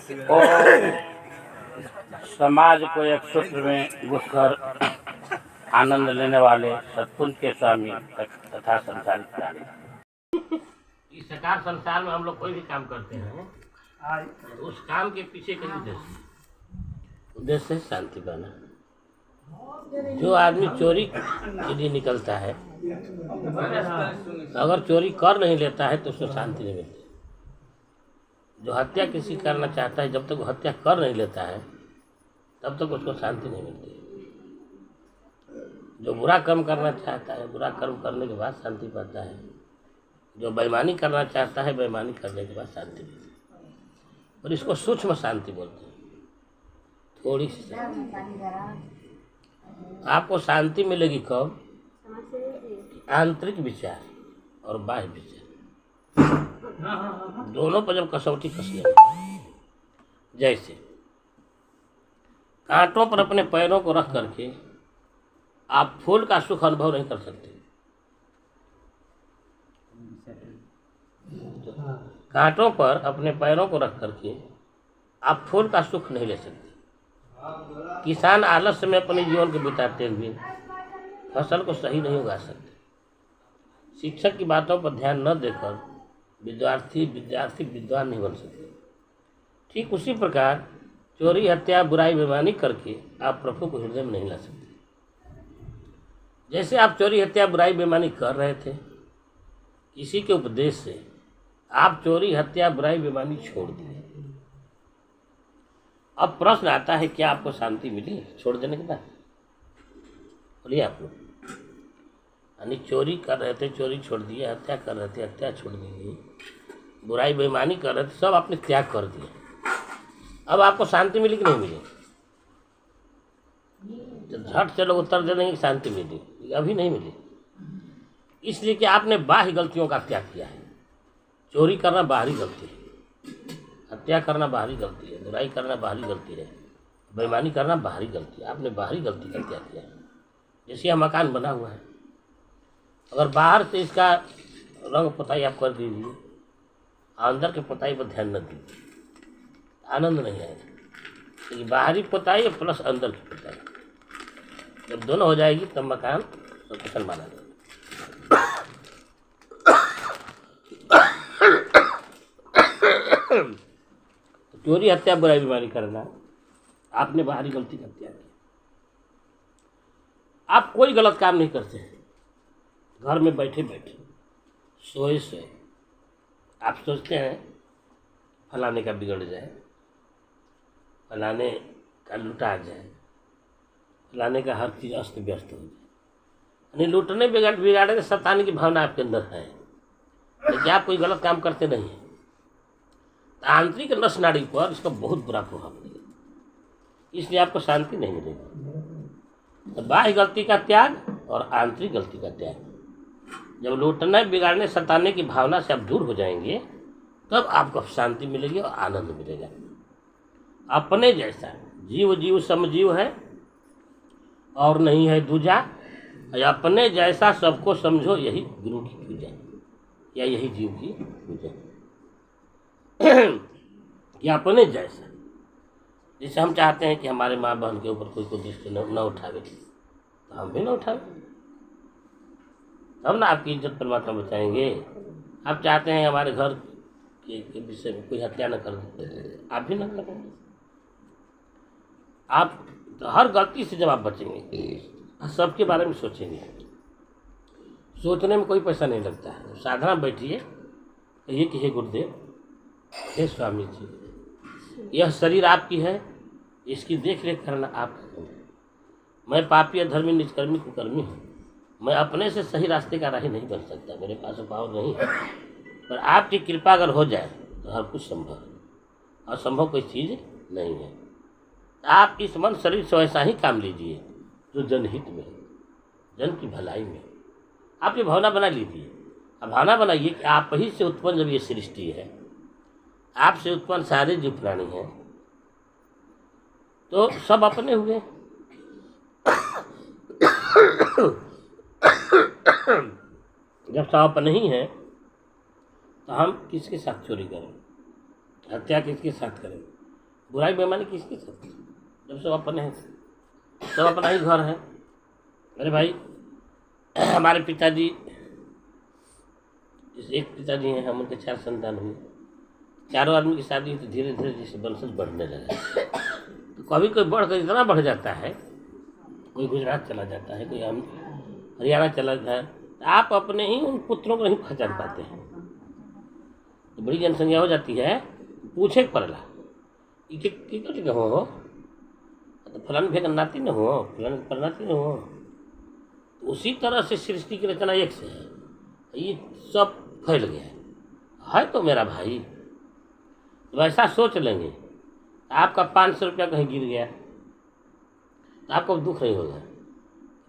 और समाज को एक सूत्र में घुसकर आनंद लेने वाले सत्पुंज के स्वामी तथा संसारिक प्राणी। इस साकार संसार में हम लोग कोई भी काम करते हैं, उस काम के पीछे का उद्देश्य है शांति पाना। जो आदमी चोरी के लिए निकलता है, अगर चोरी कर नहीं लेता है तो उसको शांति नहीं मिलती। जो हत्या किसी करना चाहता है, जब तक वो हत्या कर नहीं लेता है तब तक उसको शांति नहीं मिलती। जो बुरा कर्म करना चाहता है, बुरा कर्म करने के बाद शांति पाता है। जो बेईमानी करना चाहता है, बेईमानी करने के बाद शांति मिलती है। और इसको सूक्ष्म शांति बोलते हैं। थोड़ी सी आपको शांति मिलेगी कब? आंतरिक विचार और बाह्य विचार दोनों पर जब कसौटी कसने लगे। जैसे कांटों पर अपने पैरों को रख करके आप फूल का सुख अनुभव नहीं कर सकते। कांटों पर अपने पैरों को रख करके आप फूल का सुख नहीं ले सकते। किसान आलस्य में अपने जीवन को बिताते हुए फसल को सही नहीं उगा सकते। शिक्षक की बातों पर ध्यान न देकर विद्यार्थी विद्वान नहीं बन सकते। ठीक उसी प्रकार चोरी, हत्या, बुराई, बेईमानी करके आप प्रभु को हृदय में नहीं ला सकते। जैसे आप चोरी, हत्या, बुराई, बेईमानी कर रहे थे, किसी के उपदेश से आप चोरी, हत्या, बुराई, बेईमानी छोड़ दिए। अब प्रश्न आता है, क्या आपको शांति मिली छोड़ देने के बाद? बोलिए आप लोग। यानी चोरी कर रहे थे, चोरी छोड़ दिए, हत्या कर रहे थे, हत्या छोड़ दी, बुराई बेईमानी कर रहे थे, सब आपने त्याग कर दिया। अब आपको शांति मिली कि नहीं मिली? तो झट से लोग उत्तर दे देंगे शांति मिली। अभी नहीं मिली, इसलिए कि आपने बाह्य गलतियों का त्याग किया है। चोरी करना बाहरी गलती है, हत्या करना बाहरी गलती है, बुराई करना बाहरी गलती है, बेईमानी करना बाहरी गलती है। आपने बाहरी गलती का त्याग किया है। जैसे यह मकान बना हुआ है, अगर बाहर से इसका रंग पुताई आप कर दीजिए, अंदर के पुताई पर ध्यान न दीजिए, आनंद नहीं आएगा। क्योंकि बाहरी पुताई प्लस अंदर की पुताई जब दोनों हो जाएगी तब मकान सकुशल माना जाएगा। चोरी, हत्या, बुराई, बेईमानी करना आपने बाहरी गलती का त्याग किया। आप कोई गलत काम नहीं करते हैं। घर में बैठे बैठे सोए सोए आप सोचते हैं फलाने का बिगड़ जाए, फलाने का लुटा जाए, फलाने का हर चीज़ अस्त व्यस्त हो जाए। यानी लूटने बिगाड़ने सताने की भावना आपके अंदर है, लेकिन आप कोई गलत काम करते नहीं हैं। तो आंतरिक नस नाड़ी पर इसका बहुत बुरा प्रभाव पड़ेगा, इसलिए आपको शांति नहीं मिलेगी। तो बाह्य गलती का त्याग और आंतरिक गलती का त्याग, जब लूटने बिगाड़ने सताने की भावना से आप दूर हो जाएंगे तब आपको शांति मिलेगी और आनंद मिलेगा। अपने जैसा जीव जीव समजीव है और नहीं है दूजा। अपने जैसा सबको समझो, यही गुरु की पूजा या यही जीव की पूजा। कि अपने जैसा, जैसे हम चाहते हैं कि हमारे माँ बहन के ऊपर कोई दृष्टि न उठावे, तो हम भी न उठावे, तब ना आपकी इज्जत परमात्मा बचाएंगे। आप चाहते हैं हमारे घर के विषय में कोई हत्या न कर दे, आप भी न करेंगे। आप तो हर गलती से जब आप बचेंगे, सबके बारे में सोचेंगे। सोचने में कोई पैसा नहीं लगता है। साधना बैठिए, कहिए कि हे गुरुदेव, हे स्वामी जी, यह शरीर आपकी है, इसकी देख रेख करना आपका। मैं पापी, अधर्मी, निष्कर्मी, कुकर्मी हूँ। मैं अपने से सही रास्ते का राही नहीं बन सकता, मेरे पास पावर नहीं है। पर आपकी कृपा अगर हो जाए तो हर कुछ संभव है। असंभव कोई चीज़ नहीं है। आप इस मन शरीर से वैसा ही काम लीजिए जो जनहित में है, जन की भलाई में। आप ये भावना बना लीजिए। अब भावना बनाइए कि आप ही से उत्पन्न जब ये सृष्टि है, आपसे उत्पन्न सारे जीव प्राणी हैं, तो सब अपने हुए। जब सब अपने ही हैं तो हम किसके साथ चोरी करें, हत्या किसके साथ करें, बुराई बेईमानी किसकी करते हैं जब सब अपने हैं, सब अपना ही घर है। अरे भाई हमारे पिताजी, जैसे एक पिताजी हैं, हम उनके 4 संतान हुए, चारों आदमी की शादी तो धीरे धीरे जैसे वंशज बढ़ने लगा। तो कभी कोई बढ़कर इतना बढ़ जाता है, कोई गुजरात चला जाता है, कोई हरियाणा चला जाता है, तो आप अपने ही उन पुत्रों को नहीं पहचान पाते हैं। तो बड़ी जनसंख्या हो जाती है, पूछे पड़ला कि हो तो फलान भे नाती न हो, फलान परनाती न हो। तो उसी तरह से सृष्टि की रचना एक से है, ये सब फैल गया है तो मेरा भाई। तो ऐसा सोच लेंगे, आपका 500 रुपया कहीं गिर गया तो आपको दुख नहीं होगा,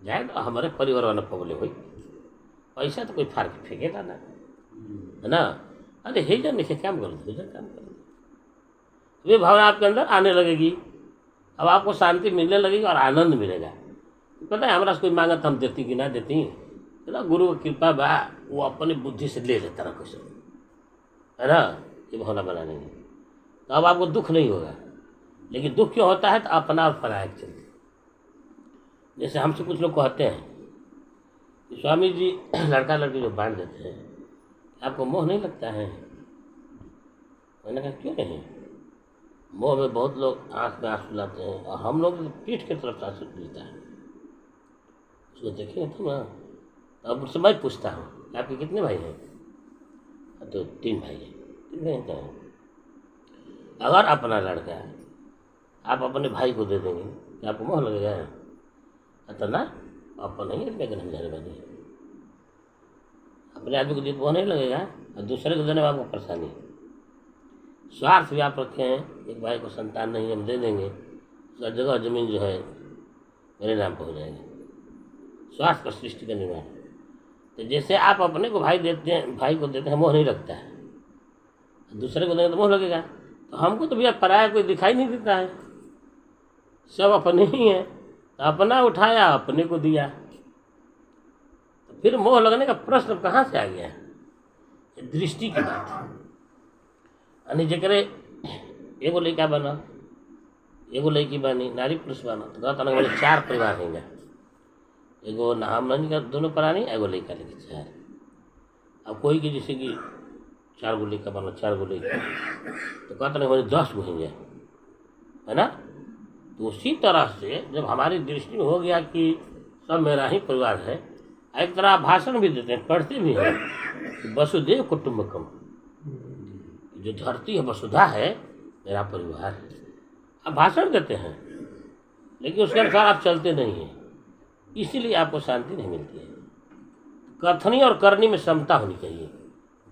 जाए तो हमारे परिवार वाला पगले हुई, पैसा तो कोई फाड़ के फेंकेगा ना, है ना। अरे हे जन नहीं काम कर दो, काम कर दो, वे भावना आपके अंदर आने लगेगी। अब आपको शांति मिलने लगेगी और आनंद मिलेगा। पता है हमारा से कोई मांगा तो हम देती कि ना देती, ना गुरु की कृपा बा, वो अपनी बुद्धि से ले लेता ना कुछ, है ना, ये भावना बना लेंगे तो अब आपको दुख नहीं होगा। लेकिन दुख क्यों होता है, तो अपना और पराया के चलते। जैसे हमसे कुछ लोग कहते हैं कि स्वामी जी लड़का लड़की जो बांध देते हैं, आपको मोह नहीं लगता है? मैंने कहा क्यों नहीं, मोह में बहुत लोग आँख में आंसू लाते हैं, और हम लोग पीठ की तरफ आंसू मिलता है, उसको देखेंगे तो ना। अब उससे मैं पूछता हूँ आपके कितने भाई हैं? तो 3 भाई हैं। 3 भाई तो हैं। अगर अपना लड़का आप अपने भाई को दे देंगे क्या आपको मोह लगेगा? तो ना अपन नहीं लेकिन हम जाने वाले हैं, अपने आदमी को दी मोह नहीं लगेगा, और दूसरे को देने में आपको परेशानी। स्वार्थ भी आप रखे हैं, एक भाई को संतान नहीं हम दे देंगे, उसका जगह जमीन जो है मेरे नाम पर हो जाएगी। स्वार्थ पर सृष्टि का निर्माण। तो जैसे आप अपने को भाई देते हैं, भाई को देते हैं, मोह नहीं लगता है, दूसरे को देंगे तो मोह लगेगा। तो हमको तो भैया पराया कोई दिखाई नहीं देता है, सब अपने ही हैं। तो अपना उठाया अपने को दिया, तो फिर मोह लगने का प्रश्न कहाँ से आ गया? दृष्टि की बात है। यानी जकरे एगो लड़का बना, एगो लड़की बनी, नारी पुरुष बना, तो कहता ना 4 परिवार रहेंगे, एगो नाम नहीं का दोनों प्राणी, एगो लड़का लेके 4। अब कोई की जैसे कि 4 गो लड़का बना, 4 गो लड़का, तो कहता ना 10 गो होंगे, है ना। तो उसी तरह से जब हमारी दृष्टि में हो गया कि सब मेरा ही परिवार है, एक तरह भाषण भी देते हैं, पढ़ते भी हैं कि वसुदेव कुटुंबकम, जो धरती है वसुधा है, मेरा परिवार है। आप भाषण देते हैं लेकिन उसके अनुसार आप चलते नहीं हैं, इसीलिए आपको शांति नहीं मिलती है। कथनी और करनी में समता होनी चाहिए।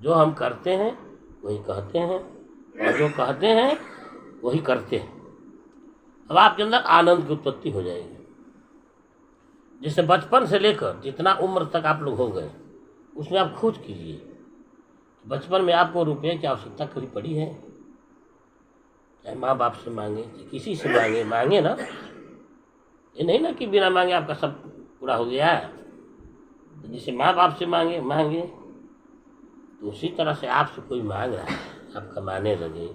जो हम करते हैं वही कहते हैं, और जो कहते हैं वही करते हैं। अब आपके अंदर आनंद की उत्पत्ति हो जाएगी। जैसे बचपन से लेकर जितना उम्र तक आप लोग हो गए, उसमें आप खोज कीजिए। बचपन में आपको रुपये की आवश्यकता कभी पड़ी है? चाहे माँ बाप से मांगे, चाहे किसी से मांगे, मांगे ना। ये नहीं ना कि बिना मांगे आपका सब पूरा हो गया। तो जैसे माँ बाप से मांगे, तो उसी तरह से आपसे कोई मांग रहा है, आप कमाने लगे,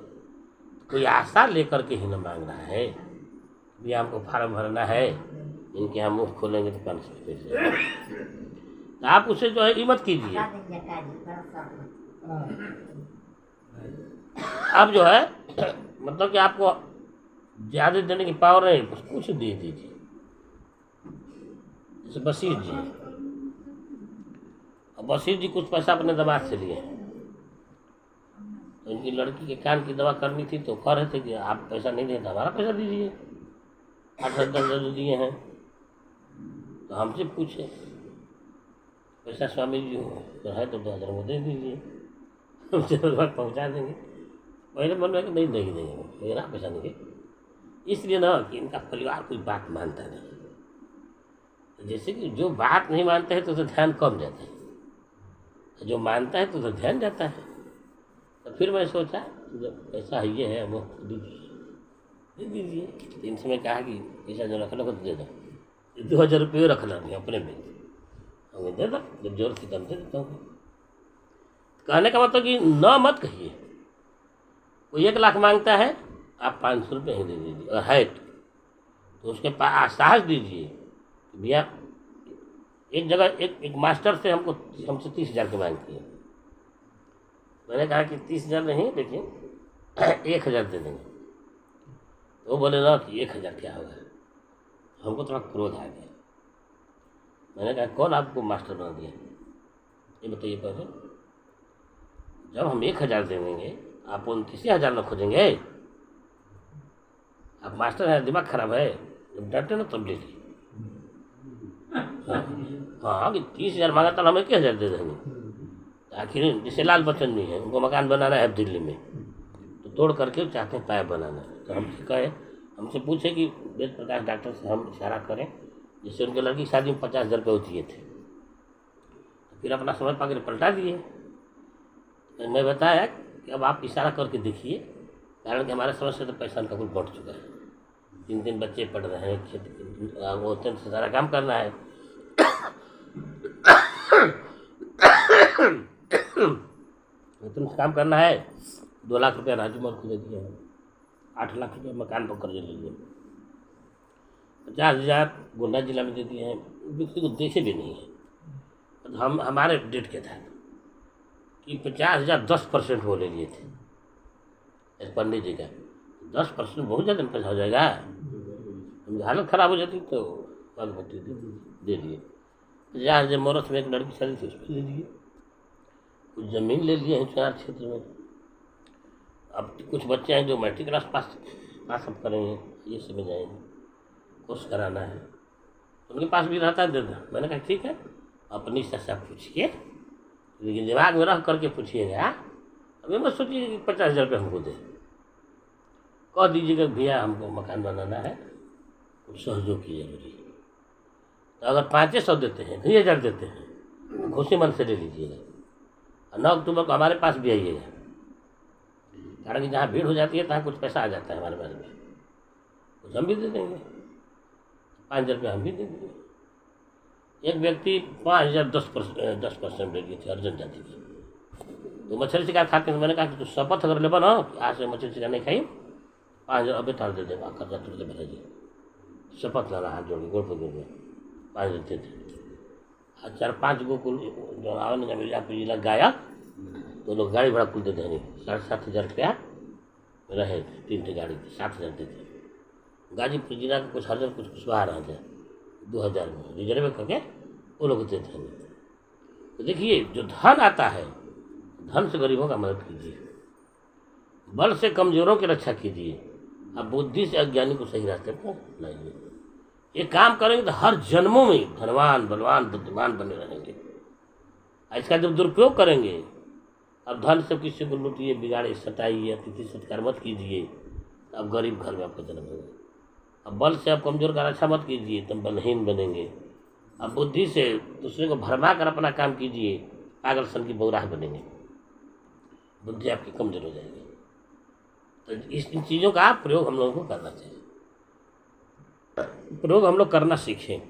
कोई आशा लेकर के ही न मांग रहा है। भी हमको फार्म भरना है, इनके हम मुँह खोलेंगे तो 500 रुपये, तो आप उसे जो है ये मत कीजिए। अब जो है मतलब कि आपको ज़्यादा देने की पावर नहीं, कुछ दे दीजिए। जैसे बशीर जी, अब बशीर जी कुछ पैसा अपने दमाद से लिए, तो उनकी लड़की के कान की दवा करनी थी, तो कह रहे थे कि आप पैसा नहीं देते, हमारा पैसा दीजिए। 8-10 दिए हैं, तो हमसे पूछे पैसा स्वामी जी हो तो है तो 2000 वो दे दीजिए, हम जरूरत पहुँचा देंगे। पहले मन में नहीं देंगे, मेरा पैसा नहीं है। इसलिए ना कि इनका परिवार कोई बात मानता नहीं। तो जैसे कि जो बात नहीं मानते हैं तो ध्यान कम जाता है, जो मानता है तो ध्यान जाता है। तो फिर मैं सोचा जब पैसा ये है वो दे दीजिए। इनसे मैं कहा कि पैसा जो रखना हो तो दे दो, 2000 रुपये रखना नहीं अपने में, हमें दे दो, जब जरूरत की तब दे देता हूँ। कहने का मतलब कि न मत कहिए। कोई 1 लाख मांगता है आप 500 रुपये ही दे दीजिए, और है तो उसके पास साहस दीजिए कि भैया, एक जगह एक मास्टर से हमसे 30,000 की मांग की। मैंने कहा कि 30,000 नहीं, देखिए 1,000 दे देंगे। तो वो बोले ना कि 1,000 क्या होगा। हमको थोड़ा क्रोध आ गया। मैंने कहा कौन आपको मास्टर बना दिया, ये बताइए पहले। जब हम 1,000 दे देंगे, आप 29,000 में खोजेंगे। आप मास्टर हैं, दिमाग खराब है, जब डरते ना तब ले लीजिए। हाँ कि 30,000 मांगा था, हम 1,000 दे देंगे। आखिर जैसे लाल बच्चन भी है, उनको मकान बनाना है दिल्ली में, तो तोड़ करके चाहते हैं पाइप बनाना। तो हमसे पूछे कि वेद प्रकाश डॉक्टर से हम इशारा करें, जिससे उनके लड़की की शादी में 50,000 रुपये होती थे। तो फिर अपना समझ पा के पलटा दिए। तो मैं बताया कि अब आप इशारा करके देखिए, कारण कि हमारे समझ से तो पैसा उनका कुछ बढ़ चुका है। 3 बच्चे पढ़ रहे हैं, खेत वो से सारा काम करना है। तुम काम करना है। 2 लाख रुपया राजू मौर्य को दे दिया है, 8 लाख रुपया मकान पर कर्जे ले लिए, 50,000 गोंडा जिला में दे दिए हैं, किसी को देखे भी नहीं है। तो हमारे डेट के था कि 50,000 10% वो ले लिए थे पंडित जी का। 10% बहुत ज़्यादा पैसा हो जाएगा, हालत ख़राब हो जाती तो बागमती दे दिए। 50,000 मोरस में एक लड़की शादी थी, उसमें दे दिए। कुछ ज़मीन ले लिए हैं चार क्षेत्र में। अब कुछ बच्चे हैं जो मैट्रिक क्लास पास अब करेंगे, ये समझ जाएंगे, कोर्स कराना है, उनके पास भी रहता है दे दो। मैंने कहा ठीक है, अपनी से आप पूछिए, लेकिन दिमाग में रख करके पूछिएगा। अभी मत सोचिए कि 50,000 रुपये हमको दे। कह दीजिएगा भैया हमको मकान बनाना है, कुछ सहयोग की जरूरी है। तो अगर 500 देते हैं, 2,000 देते हैं, तो खुशी मन से ले लीजिएगा। और 9 अक्टूबर को हमारे पास भी आइएगा, कारण कि जहाँ भीड़ हो जाती है तहाँ कुछ पैसा आ जाता है हमारे पास में, कुछ हम भी दे देंगे। 5,000 रुपये हम भी दे देंगे। एक व्यक्ति 5,000 10% ले लिए थे अर्जन जाति की। तो मछली शिकार खाते हैं। मैंने कहा कि तू शपथ अगर ले बनो आज से मछली शिकार नहीं खाई, 5,000 अभी तार दे देगा, कर्जा तुरंत भरा जी। शपथ लाना, हाथ जोड़ के गोड़ पर गिर गए, 5,000 देते थे। 4-5 गो कुल जो आवन जब मिर्जापुर जिला गायक, तो लोग गाड़ी भाड़ा कुल देते हैं, 7,500 रुपया रहे, 3 गाड़ी 7,000 देते। गाजीपुर जिला का कुछ हज़ार कुछ बाहर आ जाए, 2,000 में रिजर्व करके वो लोग देते हैं। तो देखिए, जो धन आता है, धन से गरीबों का मदद कीजिए, बल से कमजोरों की रक्षा कीजिए, अब बुद्धि से अज्ञानी को सही रास्ते पर लाइए। ये काम करेंगे तो हर जन्मों में धनवान बलवान बुद्धिमान बने रहेंगे। इसका जब दुरुपयोग करेंगे, अब धन से किसी को लूटिए, बिगाड़े, सताइए, अतिथि सत्कार मत कीजिए, अब गरीब घर में आपका जन्म होगा। अब बल से आप कमजोर का रक्षा मत कीजिए, तब बलहीन बनेंगे। अब बुद्धि से दूसरे को भरमा कर अपना काम कीजिए, पागल सन की बौराह बनेंगे, बुद्धि आपकी कमजोर हो जाएगी। तो इन चीज़ों का प्रयोग हम लोगों को करना चाहिए। प्रयोग हम लोग करना सीखें।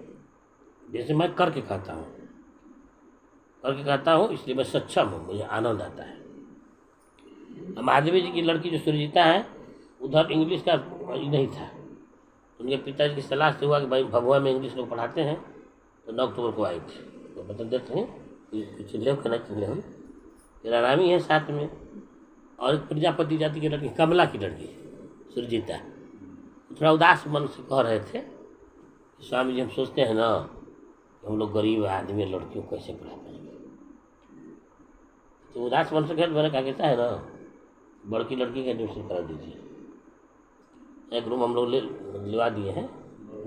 जैसे मैं करके खाता हूँ, इसलिए मैं सक्षम हूँ, मुझे आनंद आता है। महादेवी जी की लड़की जो सुरजीता है, उधर इंग्लिश का नहीं था। उनके पिताजी की सलाह से हुआ कि भाई भभुआ में इंग्लिश लोग पढ़ाते हैं, तो 9 अक्टूबर को आई थी। तो बता देते हैं चिल्ले हो ना चिल्ले हो, तेरा रामी है साथ में, और एक प्रजापति जाति की लड़की, कमला की लड़की सुरजीता, थोड़ा उदास मन से कह रहे थे, स्वामी जी हम सोचते हैं ना कि हम लोग गरीब आदमी लड़कियों को कैसे पढ़ा पाएंगे। तो उदास मन से कहे, मैंने कहा कैसा है ना, बड़की लड़की का एडमिशन करा दीजिए। एक रूम हम लोग लिवा दिए हैं,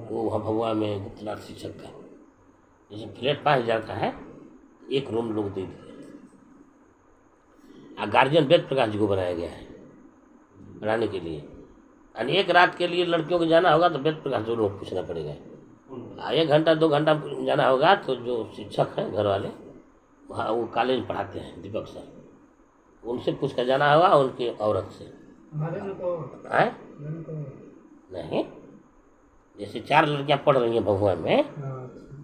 वो वहाँ भगवा में गुप्तनाथ शिक्षक का, जैसे फ्लैट 5,000 का है, एक रूम लोग दे दिए। गार्जियन वेद प्रकाश जी को बनाया गया है पढ़ाने के लिए। यानी एक रात के लिए लड़कियों को जाना होगा तो वेद प्रकाश जो लोग पूछना पड़ेगा। 1 घंटा 2 घंटा जाना होगा तो जो शिक्षक हैं घर वाले, वहाँ वो कॉलेज पढ़ाते हैं दीपक सर, उनसे पूछ कर जाना होगा, उनकी औरत से। नहीं, जैसे 4 लड़कियां पढ़ रही हैं भगवान में,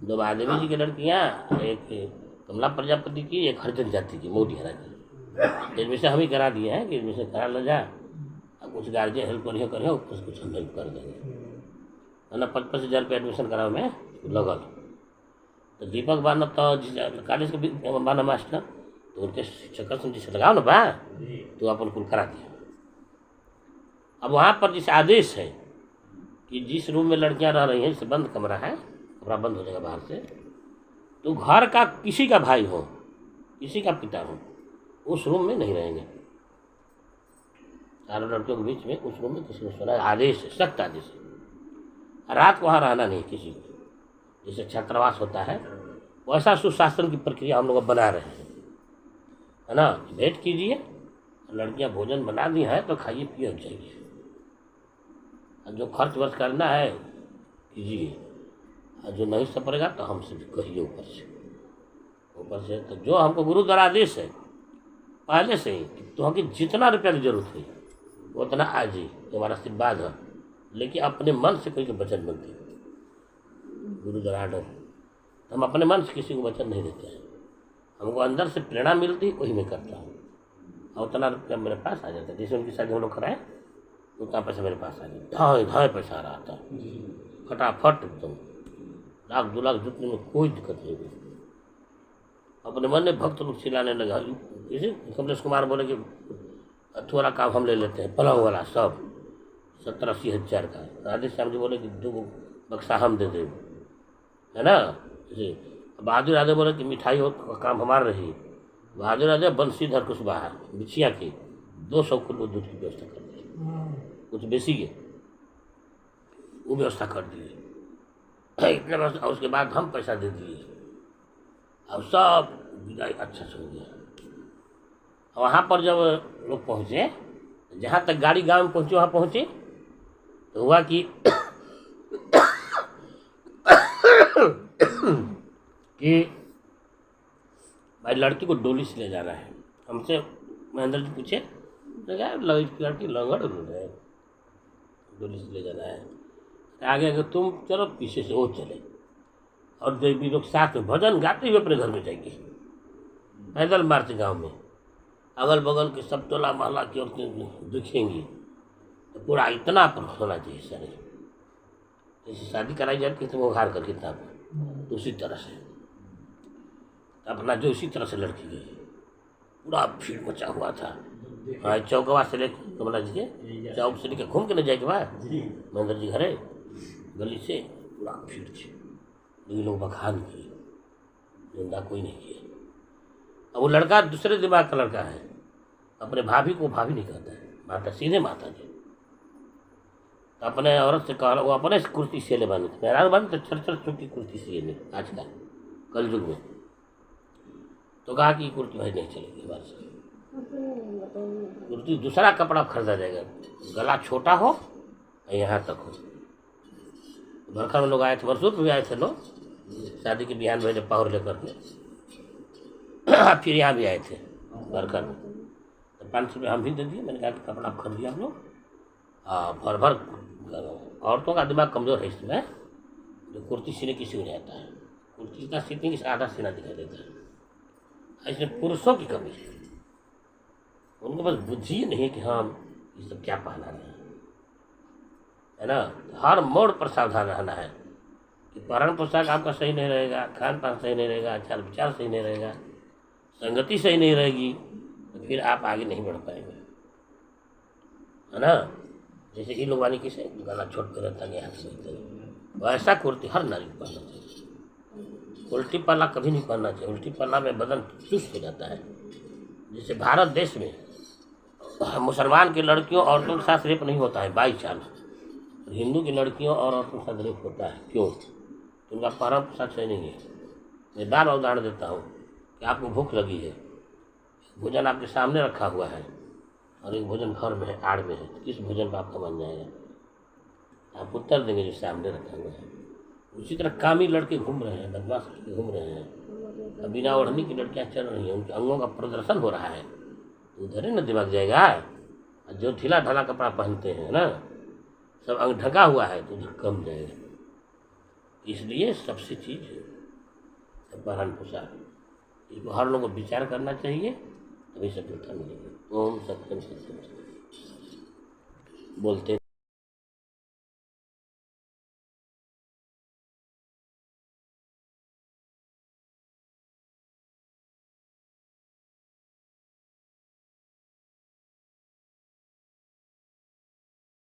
2 महादेवी जी की लड़कियां, एक कमला प्रजापति की, एक हरिजन जाति की मोदी हरा की। एडमिशन हम ही करा दिए हैं कि एडमिशन करा लो जा। अब कुछ गार्जियन हेल्प करिए करिए कुछ हम हेल्प कर देंगे, है ना। 5,000 रुपये एडमिशन कराओ में लगल। तो दीपक बाना तो कॉलेज के बाना मास्टर तो उनके शिक्षक से लगाओ ना बा, तो अपन कुल करा दिया। अब वहाँ पर जिस आदेश है कि जिस रूम में लड़कियां रह रही हैं, जैसे बंद कमरा है, कमरा बंद हो जाएगा बाहर से, तो घर का किसी का भाई हो, किसी का पिता हो, उस रूम में नहीं रहेंगे। चारों लड़कियों के बीच में उस रूम में किसी को सोना है, आदेश है, सख्त आदेश है। रात को वहाँ रहना नहीं किसी को, जैसे छात्रावास होता है वैसा सुशासन की प्रक्रिया हम लोग बना रहे हैं, है ना। वेट कीजिए, लड़कियां भोजन बना दी है तो खाइए पिए और जाइए। जो खर्च वर्च करना है कीजिए, और जो नहीं सपरेगा तो हमसे भी कहिए ऊपर से। तो जो हमको गुरु द्वारा आदेश है पहले से ही, तो हमकी जितना रुपया की जरूरत है उतना आज ही हमारा आशीर्वाद है, लेकिन अपने मन से कोई के वचन बनते गुरु द्वारा आर्डर। हम अपने मन से किसी को वचन नहीं देते हैं, हमको अंदर से प्रेरणा मिलती वही मैं करता हूँ, और उतना रुपया मेरे पास आ जाता है। जैसे उनकी शादी हम लोग कराए उतना पैसा मेरे पास आ गया, ढाई पैसा आ रहा था फटाफट एकदम, 1,00,000 2,00,000 जुटने में कोई दिक्कत नहीं हुई। अपने मन में भक्त लोग चिल्लाने लगा। जैसे कमलेश कुमार बोले कि थोड़ा काम हम ले लेते हैं, पलंग वाला सब 70-80 हज़ार का। राधे श्याम जी बोले कि 2 बक्सा हम दे दें, है ना। जैसे बहादुर राधे बोले कि मिठाई हो तो काम हमारा रही। बहादुर राधे बंसीधर कुशवाहा बिछिया की 200 किलो दूध की व्यवस्था कर दी, कुछ बेसी के वो व्यवस्था कर दिए इतने बस। और उसके बाद हम पैसा दे दिए, अब सब विदाई अच्छा से हो गया। वहाँ पर जब लोग पहुँचे, जहाँ तक गाड़ी गांव में पहुँचे वहाँ पहुँचे तो हुआ कि भाई लड़की को डोली से ले जाना है। हमसे महेंद्र जी पूछे लड़की लंगड़ है, डोली से ले जाना है। आगे अगर तुम चलो, पीछे से वो चले, और देवी लोग साथ में भजन गाते हुए अपने घर में जाएंगे। पैदल मार्च गांव में अगल बगल के सब टोला मोहल्ला की औरतें दिखेंगी, तो पूरा इतना पर होना चाहिए सारे। जैसे शादी कराई जाती है तो वो हार करके था, तो उसी तरह से अपना जो उसी तरह से लड़की गई, पूरा भीड़ मचा हुआ था। हाँ, चौकवा से लेकर कमला जी के चौक से लेकर घूम के न जाए के बाद महेंद्र जी घरे गली से पूरा भीड़ थी। लेकिन लोग बखान किए, निंदा कोई नहीं किए। अब वो लड़का दूसरे दिमाग का लड़का है, अपने भाभी को भाभी नहीं कहता है, माता सीधे माता जी। तो अपने औरत से कहा, वो अपने से कुर्ती सिले बनी थी, मेहरान बनी तो 4-4 चुटकी कुर्ती सिले आज का कल युग में। तो कहा कि कुर्ती भाई नहीं चलेगी हमारे से, कुर्ती दूसरा कपड़ा खरीदा जाएगा, गला छोटा हो यहाँ तक हो। बरखा में लोग आए थे, मरसूद में भी आए थे लोग, शादी के बिहान भेजे पाहुर लेकर के फिर यहाँ भी आए थे बरखा में। तो 500 रुपये हम भी दे दिए। मैंने कहा कि कपड़ा आप खरीदिए आप लोग, भर भर औरतों का दिमाग कमज़ोर है इसमें, जो कुर्ती सीने किसी को नहीं आता है। कुर्ती इतना सीती कि आधा सीना दिखाई देता है। इसमें पुरुषों की कमी है, उनको बस बुद्धि नहीं है कि हाँ ये सब क्या पहना रहे हैं, है ना। हर मोड़ पर सावधान रहना है कि पहन पोशाक आपका सही नहीं रहेगा, खान पान सही नहीं रहेगा, आचार विचार सही नहीं रहेगा, संगति सही नहीं रहेगी, तो फिर आप आगे नहीं बढ़ पाएंगे, है ना। जैसे ये लोग वाली किसे गला छोट कर रहता है, हाथ से वैसा कुर्ती हर नारी को पहनना चाहिए। उल्टी पल्ला कभी नहीं पहनना चाहिए, उल्टी पल्ला में बदन चुस्त हो जाता है। जैसे भारत देश में मुसलमान की लड़कियों औरतों के साथ रेप नहीं होता है बाई चांस, हिंदू की लड़कियों और औरतों के साथ रेप होता है। क्यों? तो उनका परम पोशाक सही नहीं है। मैं बार बार उदाहरण देता हूँ कि आपको भूख लगी है, भोजन आपके सामने रखा हुआ है और एक भोजन घर में है, आड़ में है, तो किस भोजन पर आपका मन जाएगा? आप उत्तर देंगे जो सामने रखा हुआ है। उसी तरह कामी लड़के घूम रहे हैं, बदमाश लड़के घूम रहे हैं, बिना ओढ़नी की लड़कियाँ चल रही हैं, उनके अंगों का प्रदर्शन हो रहा है, तो उधर ही न दिमाग जाएगा। जो ढीला ढाला कपड़ा पहनते हैं ना, सब अंग ढका हुआ है, तो उधर कम जाएगा। इसलिए सबसे चीज़ पहन पोशाक, इसको हर लोगों को विचार करना चाहिए, तभी सफलता मिलेगी। ओम सत्यम सत्यम। बोलते